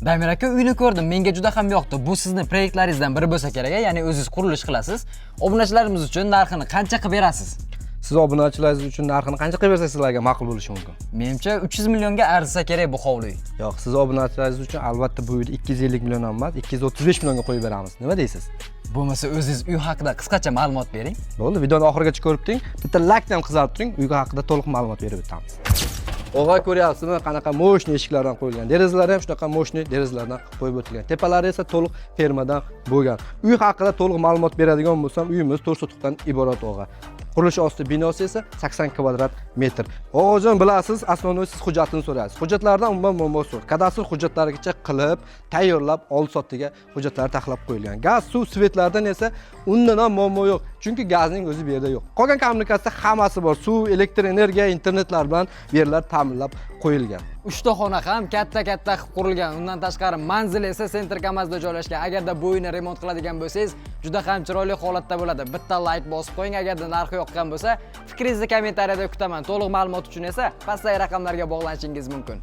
Damir aka, uyni ko'rdim, menga juda ham yoqdi. Bu sizning proyektlaringizdan biri bo'lsa kerak, ya'ni o'zingiz qurilish qilasiz. Obunachilarimiz uchun narxini qancha qilib berasiz? Siz obunachilaringiz uchun narxini qancha qilib bersak sizlarga ma'qul bo'lishi mumkin? Menimcha 300 millionga arzisa kerak bu hovli. Yo'q, siz obunachilaringiz uchun albatta bu uyni 250 million emas, 235 millionga qo'yib beramiz. Nima deysiz? Bo'lmasa o'zingiz uy haqida qisqacha ma'lumot bering. Bo'ldi, videoni oxirigacha ko'rib turing. Bitta like ham qizarib turing, uy haqida to'liq ma'lumot berib o'tamiz. O'g'ay ko'ryapsizmi, qanaqa moshni eshiklardan qo'yilgan. Derazalari ham shunaqa moshni derazalardan qo'yib o'tilgan. Tepalari esa to'liq fermadan bo'lgan. Uy haqida to'liq ma'lumot beradigan bo'lsam, uyimiz 4 sotixdan iborat o'g'a. Qurilish osti binosi esa 80 kvadrat metr. O'g'ajon, bilasiz, asosiy siz hujjatini so'raysiz. Hujjatlardan umuman muammo yo'q. Kadastr hujjatlarigacha qilib, tayyorlab, oldi-sotdiga hujjatlar taxlab qo'yilgan. Gaz, suv, svetlardan esa undan ham muammo yo'q. Chunki gazning o'zi bu yerda yo'q. Qolgan kommunikatsiya hammasi bor. Suv, elektr energiya, internetlar bilan bu yerlar ta'minlab qo'yilgan. 3 ta xona ham katta-katta qilib qurilgan. Undan tashqari manzil esa Center Kamazda joylashgan. Agarda bu uyni remont qiladigan bo'lsangiz, juda ham chiroyli holatda bo'ladi. Bitta like bosib qo'ying. Agarda narxi yoqqan bo'lsa, fikringizni kommentariyada kutaman. To'liq ma'lumot uchun esa pastdagi raqamlarga bog'lanishingiz mumkin.